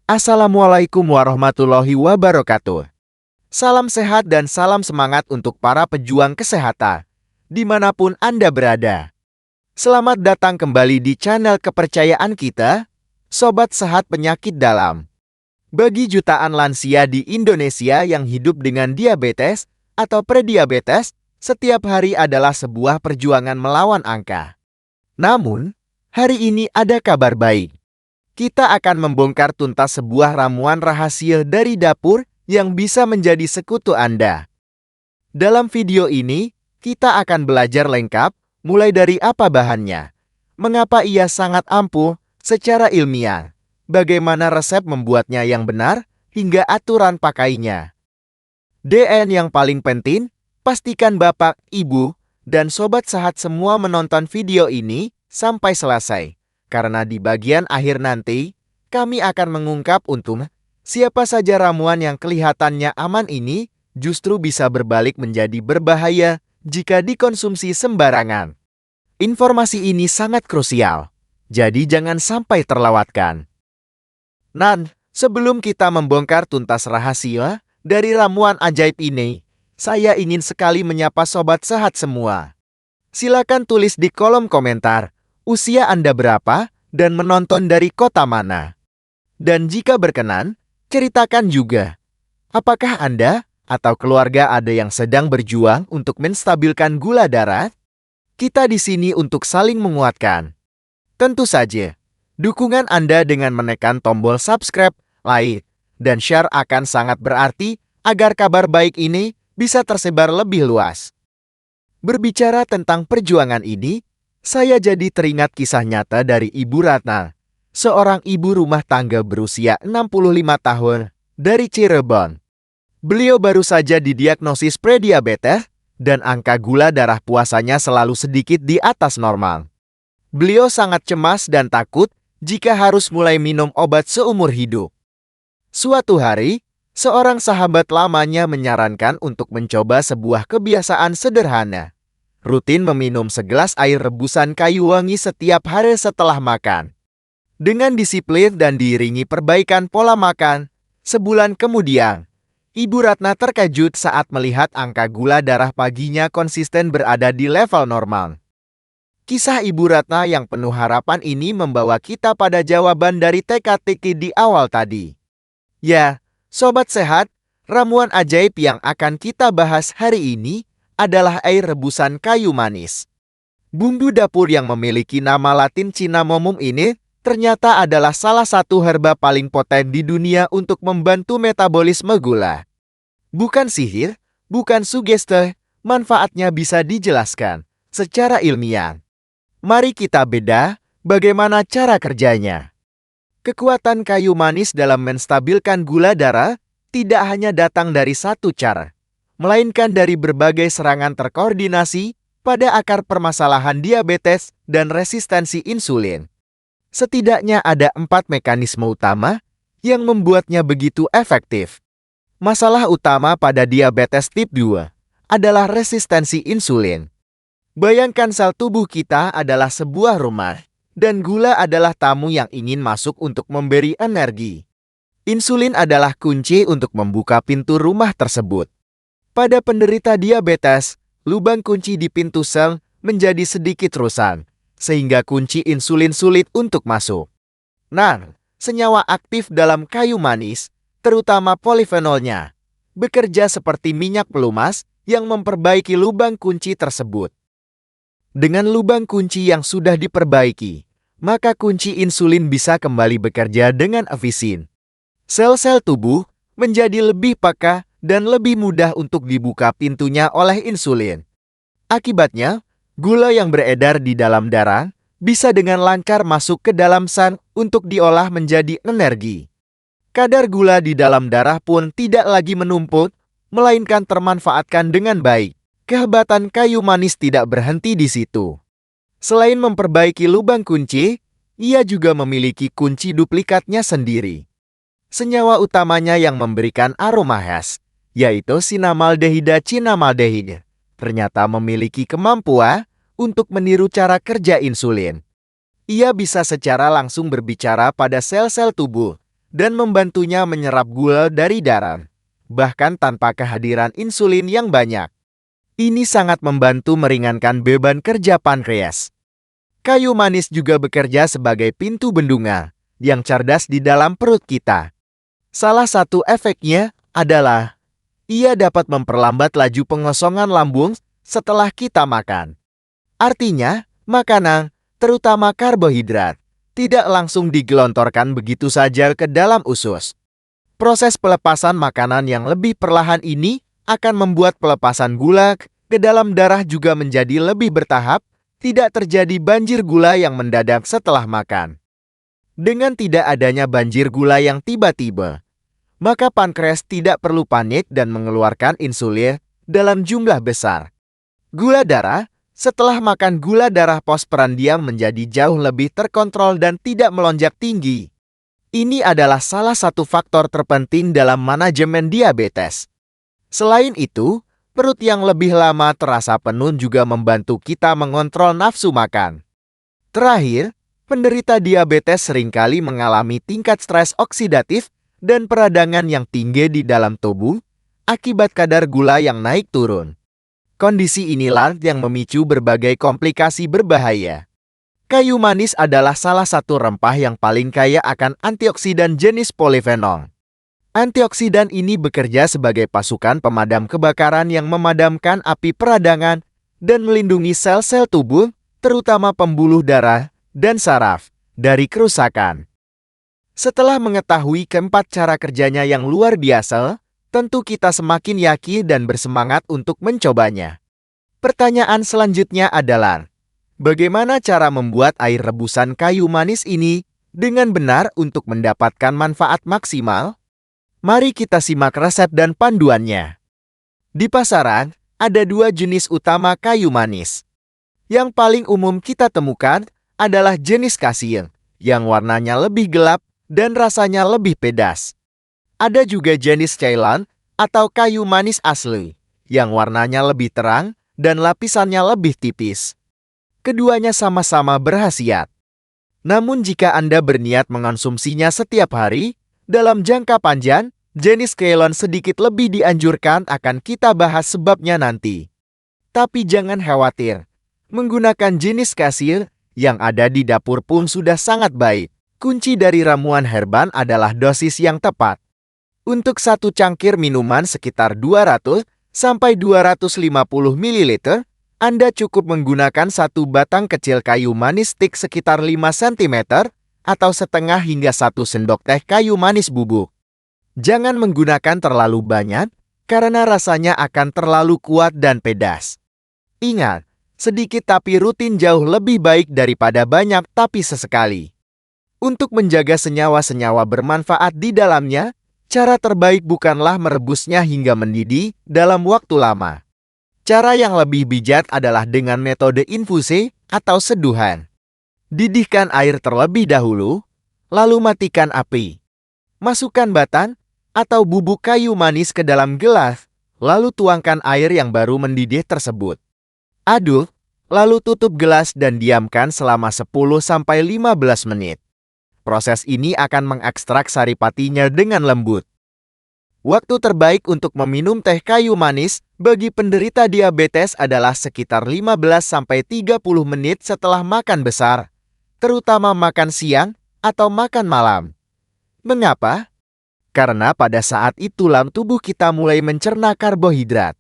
Assalamualaikum warahmatullahi wabarakatuh. Salam sehat dan salam semangat untuk para pejuang kesehatan, dimanapun Anda berada. Selamat datang kembali di channel kepercayaan kita, Sobat Sehat Penyakit Dalam. Bagi jutaan lansia di Indonesia yang hidup dengan diabetes atau prediabetes, setiap hari adalah sebuah perjuangan melawan angka. Namun, hari ini ada kabar baik. Kita akan membongkar tuntas sebuah ramuan rahasia dari dapur yang bisa menjadi sekutu Anda. Dalam video ini, kita akan belajar lengkap, mulai dari apa bahannya, mengapa ia sangat ampuh secara ilmiah, bagaimana resep membuatnya yang benar, hingga aturan pakainya. Dan yang paling penting, pastikan Bapak, Ibu, dan Sobat Sehat semua menonton video ini sampai selesai. Karena di bagian akhir nanti, kami akan mengungkap siapa saja ramuan yang kelihatannya aman ini justru bisa berbalik menjadi berbahaya jika dikonsumsi sembarangan. Informasi ini sangat krusial, jadi jangan sampai terlewatkan. Sebelum kita membongkar tuntas rahasia dari ramuan ajaib ini, saya ingin sekali menyapa Sobat Sehat semua. Silakan tulis di kolom komentar usia Anda berapa, dan menonton dari kota mana. Dan jika berkenan, ceritakan juga, apakah Anda atau keluarga ada yang sedang berjuang untuk menstabilkan gula darah? Kita di sini untuk saling menguatkan. Tentu saja, dukungan Anda dengan menekan tombol subscribe, like, dan share akan sangat berarti agar kabar baik ini bisa tersebar lebih luas. Berbicara tentang perjuangan ini, saya jadi teringat kisah nyata dari Ibu Ratna, seorang ibu rumah tangga berusia 65 tahun dari Cirebon. Beliau baru saja didiagnosis prediabetes dan angka gula darah puasanya selalu sedikit di atas normal. Beliau sangat cemas dan takut jika harus mulai minum obat seumur hidup. Suatu hari, seorang sahabat lamanya menyarankan untuk mencoba sebuah kebiasaan sederhana. Rutin meminum segelas air rebusan kayu wangi setiap hari setelah makan. Dengan disiplin dan diiringi perbaikan pola makan, sebulan kemudian, Ibu Ratna terkejut saat melihat angka gula darah paginya konsisten berada di level normal. Kisah Ibu Ratna yang penuh harapan ini membawa kita pada jawaban dari teka-teki di awal tadi. Ya, Sobat Sehat, ramuan ajaib yang akan kita bahas hari ini adalah air rebusan kayu manis. Bumbu dapur yang memiliki nama Latin cinnamomum ini ternyata adalah salah satu herba paling poten di dunia untuk membantu metabolisme gula. Bukan sihir, bukan sugesti, manfaatnya bisa dijelaskan secara ilmiah. Mari kita bedah bagaimana cara kerjanya. Kekuatan kayu manis dalam menstabilkan gula darah tidak hanya datang dari satu cara, melainkan dari berbagai serangan terkoordinasi pada akar permasalahan diabetes dan resistensi insulin. Setidaknya ada 4 mekanisme utama yang membuatnya begitu efektif. Masalah utama pada diabetes tip 2 adalah resistensi insulin. Bayangkan sel tubuh kita adalah sebuah rumah, dan gula adalah tamu yang ingin masuk untuk memberi energi. Insulin adalah kunci untuk membuka pintu rumah tersebut. Pada penderita diabetes, lubang kunci di pintu sel menjadi sedikit rusak, sehingga kunci insulin sulit untuk masuk. Senyawa aktif dalam kayu manis, terutama polifenolnya, bekerja seperti minyak pelumas yang memperbaiki lubang kunci tersebut. Dengan lubang kunci yang sudah diperbaiki, maka kunci insulin bisa kembali bekerja dengan efisien. Sel-sel tubuh menjadi lebih peka dan lebih mudah untuk dibuka pintunya oleh insulin. Akibatnya, gula yang beredar di dalam darah bisa dengan lancar masuk ke dalam sel untuk diolah menjadi energi. Kadar gula di dalam darah pun tidak lagi menumpuk, melainkan termanfaatkan dengan baik. Kehebatan kayu manis tidak berhenti di situ. Selain memperbaiki lubang kunci, ia juga memiliki kunci duplikatnya sendiri. Senyawa utamanya yang memberikan aroma khas, yaitu sinamaldehida cinamaldehida, ternyata memiliki kemampuan untuk meniru cara kerja insulin. Ia bisa secara langsung berbicara pada sel-sel tubuh, dan membantunya menyerap gula dari darah, bahkan tanpa kehadiran insulin yang banyak. Ini sangat membantu meringankan beban kerja pankreas. Kayu manis juga bekerja sebagai pintu bendungan yang cerdas di dalam perut kita. Salah satu efeknya adalah ia dapat memperlambat laju pengosongan lambung setelah kita makan. Artinya, makanan, terutama karbohidrat, tidak langsung digelontorkan begitu saja ke dalam usus. Proses pelepasan makanan yang lebih perlahan ini akan membuat pelepasan gula ke dalam darah juga menjadi lebih bertahap, tidak terjadi banjir gula yang mendadak setelah makan. Dengan tidak adanya banjir gula yang tiba-tiba, maka pankreas tidak perlu panik dan mengeluarkan insulin dalam jumlah besar. Gula darah, setelah makan gula darah postprandial menjadi jauh lebih terkontrol dan tidak melonjak tinggi. Ini adalah salah satu faktor terpenting dalam manajemen diabetes. Selain itu, perut yang lebih lama terasa penuh juga membantu kita mengontrol nafsu makan. Terakhir, penderita diabetes seringkali mengalami tingkat stres oksidatif dan peradangan yang tinggi di dalam tubuh akibat kadar gula yang naik turun. Kondisi inilah yang memicu berbagai komplikasi berbahaya. Kayu manis adalah salah satu rempah yang paling kaya akan antioksidan jenis polifenol. Antioksidan ini bekerja sebagai pasukan pemadam kebakaran yang memadamkan api peradangan dan melindungi sel-sel tubuh, terutama pembuluh darah dan saraf, dari kerusakan. Setelah mengetahui keempat cara kerjanya yang luar biasa, tentu kita semakin yakin dan bersemangat untuk mencobanya. Pertanyaan selanjutnya adalah, bagaimana cara membuat air rebusan kayu manis ini dengan benar untuk mendapatkan manfaat maksimal? Mari kita simak resep dan panduannya. Di pasaran, ada dua jenis utama kayu manis. Yang paling umum kita temukan adalah jenis kasih, yang warnanya lebih gelap dan rasanya lebih pedas. Ada juga jenis Ceylon atau kayu manis asli, yang warnanya lebih terang dan lapisannya lebih tipis. Keduanya sama-sama berkhasiat. Namun jika Anda berniat mengonsumsinya setiap hari, dalam jangka panjang, jenis Ceylon sedikit lebih dianjurkan, akan kita bahas sebabnya nanti. Tapi jangan khawatir, menggunakan jenis kasir yang ada di dapur pun sudah sangat baik. Kunci dari ramuan herban adalah dosis yang tepat. Untuk satu cangkir minuman sekitar 200 sampai 250 ml, Anda cukup menggunakan satu batang kecil kayu manis stik sekitar 5 cm atau setengah hingga 1 sendok teh kayu manis bubuk. Jangan menggunakan terlalu banyak karena rasanya akan terlalu kuat dan pedas. Ingat, sedikit tapi rutin jauh lebih baik daripada banyak tapi sesekali. Untuk menjaga senyawa-senyawa bermanfaat di dalamnya, cara terbaik bukanlah merebusnya hingga mendidih dalam waktu lama. Cara yang lebih bijak adalah dengan metode infusi atau seduhan. Didihkan air terlebih dahulu, lalu matikan api. Masukkan batang atau bubuk kayu manis ke dalam gelas, lalu tuangkan air yang baru mendidih tersebut. Aduk, lalu tutup gelas dan diamkan selama 10-15 menit. Proses ini akan mengekstrak saripatinya dengan lembut. Waktu terbaik untuk meminum teh kayu manis bagi penderita diabetes adalah sekitar 15-30 menit setelah makan besar, terutama makan siang atau makan malam. Mengapa? Karena pada saat itulah tubuh kita mulai mencerna karbohidrat.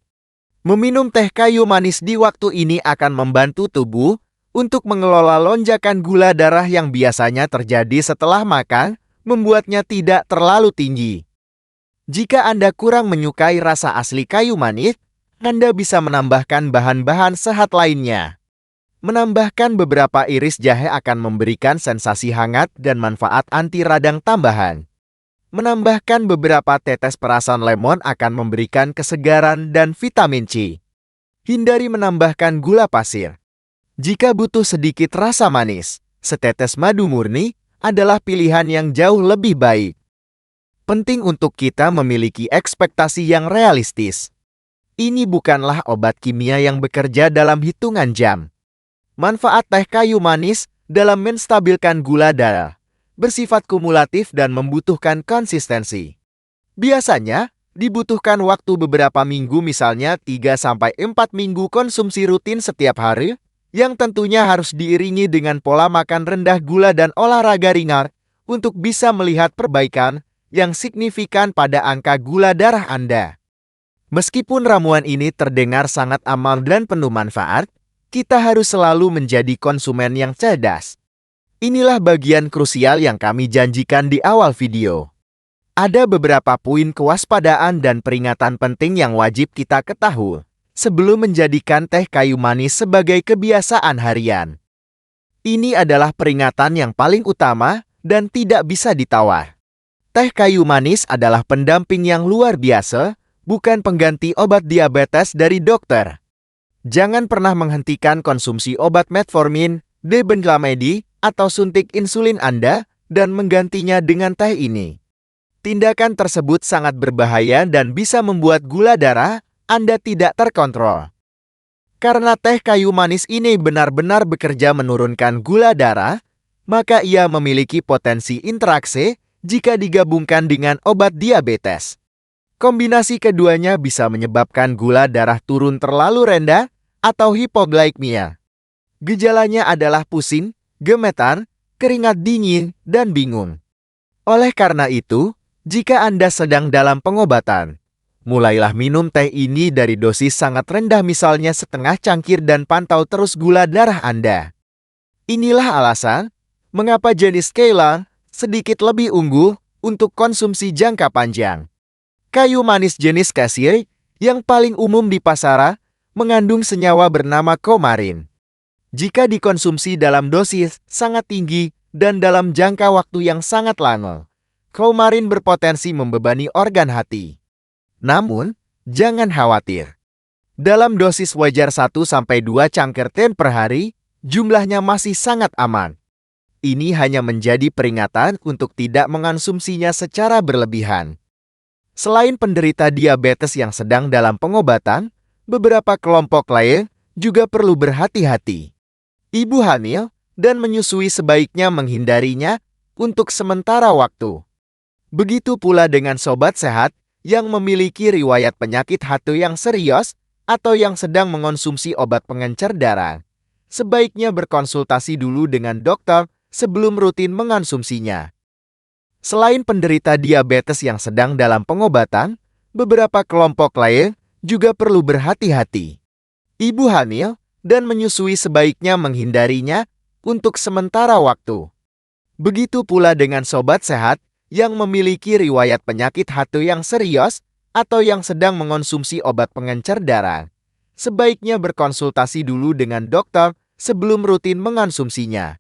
Meminum teh kayu manis di waktu ini akan membantu tubuh untuk mengelola lonjakan gula darah yang biasanya terjadi setelah makan, membuatnya tidak terlalu tinggi. Jika Anda kurang menyukai rasa asli kayu manis, Anda bisa menambahkan bahan-bahan sehat lainnya. Menambahkan beberapa iris jahe akan memberikan sensasi hangat dan manfaat anti radang tambahan. Menambahkan beberapa tetes perasan lemon akan memberikan kesegaran dan vitamin C. Hindari menambahkan gula pasir. Jika butuh sedikit rasa manis, setetes madu murni adalah pilihan yang jauh lebih baik. Penting untuk kita memiliki ekspektasi yang realistis. Ini bukanlah obat kimia yang bekerja dalam hitungan jam. Manfaat teh kayu manis dalam menstabilkan gula darah bersifat kumulatif dan membutuhkan konsistensi. Biasanya, dibutuhkan waktu beberapa minggu, misalnya 3-4 minggu konsumsi rutin setiap hari, yang tentunya harus diiringi dengan pola makan rendah gula dan olahraga ringan untuk bisa melihat perbaikan yang signifikan pada angka gula darah Anda. Meskipun ramuan ini terdengar sangat aman dan penuh manfaat, kita harus selalu menjadi konsumen yang cerdas. Inilah bagian krusial yang kami janjikan di awal video. Ada beberapa poin kewaspadaan dan peringatan penting yang wajib kita ketahui sebelum menjadikan teh kayu manis sebagai kebiasaan harian. Ini adalah peringatan yang paling utama dan tidak bisa ditawar. Teh kayu manis adalah pendamping yang luar biasa, bukan pengganti obat diabetes dari dokter. Jangan pernah menghentikan konsumsi obat metformin, benzolamide, atau suntik insulin Anda dan menggantinya dengan teh ini. Tindakan tersebut sangat berbahaya dan bisa membuat gula darah Anda tidak terkontrol. Karena teh kayu manis ini benar-benar bekerja menurunkan gula darah, maka ia memiliki potensi interaksi jika digabungkan dengan obat diabetes. Kombinasi keduanya bisa menyebabkan gula darah turun terlalu rendah atau hipoglikemia. Gejalanya adalah pusing, gemetar, keringat dingin, dan bingung. Oleh karena itu, jika Anda sedang dalam pengobatan, mulailah minum teh ini dari dosis sangat rendah, misalnya setengah cangkir, dan pantau terus gula darah Anda. Inilah alasan mengapa jenis Ceylon sedikit lebih unggul untuk konsumsi jangka panjang. Kayu manis jenis Cassia yang paling umum di pasaran mengandung senyawa bernama coumarin. Jika dikonsumsi dalam dosis sangat tinggi dan dalam jangka waktu yang sangat lama, coumarin berpotensi membebani organ hati. Namun, jangan khawatir. Dalam dosis wajar 1-2 cangkir teh per hari, jumlahnya masih sangat aman. Ini hanya menjadi peringatan untuk tidak mengonsumsinya secara berlebihan. Selain penderita diabetes yang sedang dalam pengobatan, beberapa kelompok lain juga perlu berhati-hati. Ibu hamil dan menyusui sebaiknya menghindarinya untuk sementara waktu. Begitu pula dengan sobat sehat yang memiliki riwayat penyakit hati yang serius atau yang sedang mengonsumsi obat pengencer darah. Sebaiknya berkonsultasi dulu dengan dokter sebelum rutin mengonsumsinya. Selain penderita diabetes yang sedang dalam pengobatan, beberapa kelompok lain juga perlu berhati-hati. Ibu hamil dan menyusui sebaiknya menghindarinya untuk sementara waktu. Begitu pula dengan sobat sehat yang memiliki riwayat penyakit hati yang serius atau yang sedang mengonsumsi obat pengencer darah. Sebaiknya berkonsultasi dulu dengan dokter sebelum rutin mengonsumsinya.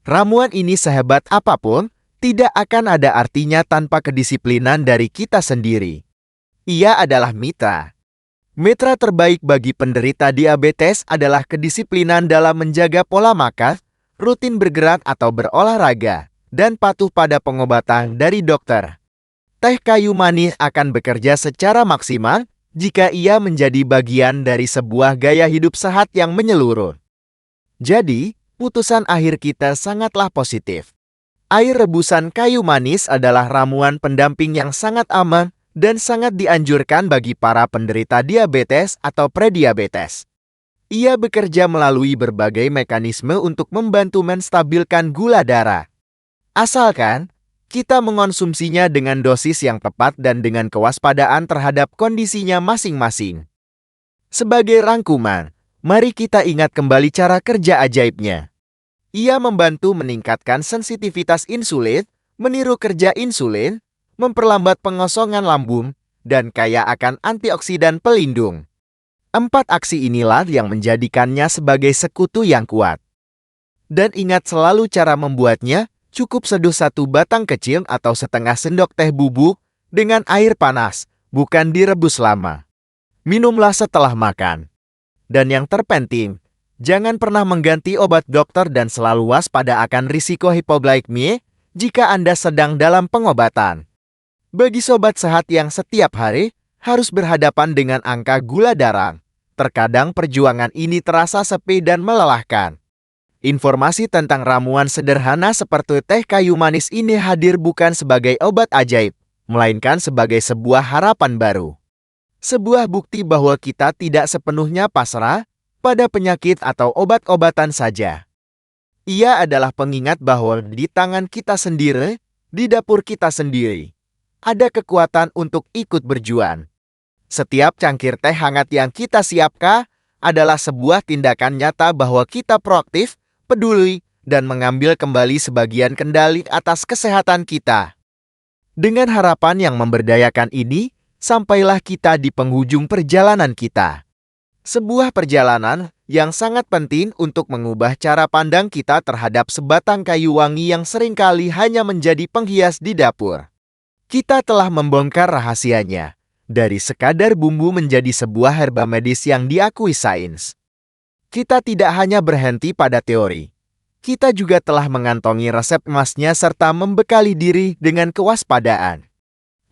Ramuan ini sehebat apapun, tidak akan ada artinya tanpa kedisiplinan dari kita sendiri. Ia adalah mitra. Mitra terbaik bagi penderita diabetes adalah kedisiplinan dalam menjaga pola makan, rutin bergerak atau berolahraga, dan patuh pada pengobatan dari dokter. Teh kayu manis akan bekerja secara maksimal jika ia menjadi bagian dari sebuah gaya hidup sehat yang menyeluruh. Jadi, putusan akhir kita sangatlah positif. Air rebusan kayu manis adalah ramuan pendamping yang sangat aman dan sangat dianjurkan bagi para penderita diabetes atau prediabetes. Ia bekerja melalui berbagai mekanisme untuk membantu menstabilkan gula darah. Asalkan kita mengonsumsinya dengan dosis yang tepat dan dengan kewaspadaan terhadap kondisinya masing-masing. Sebagai rangkuman, mari kita ingat kembali cara kerja ajaibnya. Ia membantu meningkatkan sensitivitas insulin, meniru kerja insulin, memperlambat pengosongan lambung, dan kaya akan antioksidan pelindung. 4 aksi inilah yang menjadikannya sebagai sekutu yang kuat. Dan ingat selalu cara membuatnya, cukup seduh 1 batang kecil atau setengah sendok teh bubuk dengan air panas, bukan direbus lama. Minumlah setelah makan. Dan yang terpenting, jangan pernah mengganti obat dokter dan selalu waspada akan risiko hipoglikemia jika Anda sedang dalam pengobatan. Bagi sobat sehat yang setiap hari harus berhadapan dengan angka gula darah, terkadang perjuangan ini terasa sepi dan melelahkan. Informasi tentang ramuan sederhana seperti teh kayu manis ini hadir bukan sebagai obat ajaib, melainkan sebagai sebuah harapan baru. Sebuah bukti bahwa kita tidak sepenuhnya pasrah pada penyakit atau obat-obatan saja. Ia adalah pengingat bahwa di tangan kita sendiri, di dapur kita sendiri, ada kekuatan untuk ikut berjuang. Setiap cangkir teh hangat yang kita siapkan adalah sebuah tindakan nyata bahwa kita proaktif, peduli, dan mengambil kembali sebagian kendali atas kesehatan kita. Dengan harapan yang memberdayakan ini, sampailah kita di penghujung perjalanan kita. Sebuah perjalanan yang sangat penting untuk mengubah cara pandang kita terhadap sebatang kayu wangi yang seringkali hanya menjadi penghias di dapur. Kita telah membongkar rahasianya, dari sekadar bumbu menjadi sebuah herba medis yang diakui sains. Kita tidak hanya berhenti pada teori. Kita juga telah mengantongi resep emasnya serta membekali diri dengan kewaspadaan.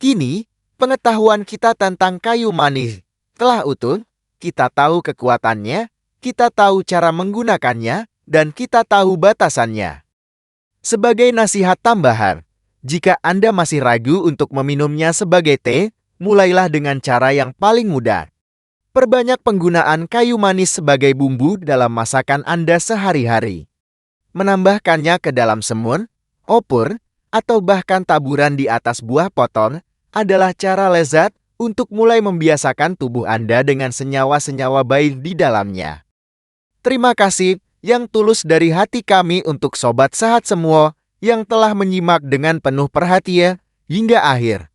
Kini, pengetahuan kita tentang kayu manis telah utuh, kita tahu kekuatannya, kita tahu cara menggunakannya, dan kita tahu batasannya. Sebagai nasihat tambahan, jika Anda masih ragu untuk meminumnya sebagai teh, mulailah dengan cara yang paling mudah. Perbanyak penggunaan kayu manis sebagai bumbu dalam masakan Anda sehari-hari. Menambahkannya ke dalam semur, opor, atau bahkan taburan di atas buah potong adalah cara lezat untuk mulai membiasakan tubuh Anda dengan senyawa-senyawa baik di dalamnya. Terima kasih yang tulus dari hati kami untuk Sobat Sehat semua yang telah menyimak dengan penuh perhatian hingga akhir.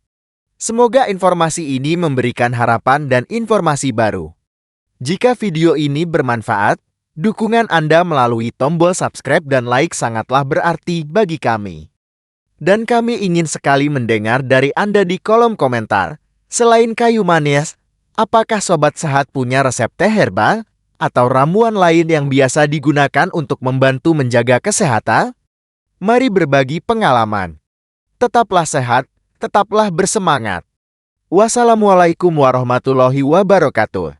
Semoga informasi ini memberikan harapan dan informasi baru. Jika video ini bermanfaat, dukungan Anda melalui tombol subscribe dan like sangatlah berarti bagi kami. Dan kami ingin sekali mendengar dari Anda di kolom komentar. Selain kayu manis, apakah Sobat Sehat punya resep teh herbal atau ramuan lain yang biasa digunakan untuk membantu menjaga kesehatan? Mari berbagi pengalaman. Tetaplah sehat, tetaplah bersemangat. Wassalamualaikum warahmatullahi wabarakatuh.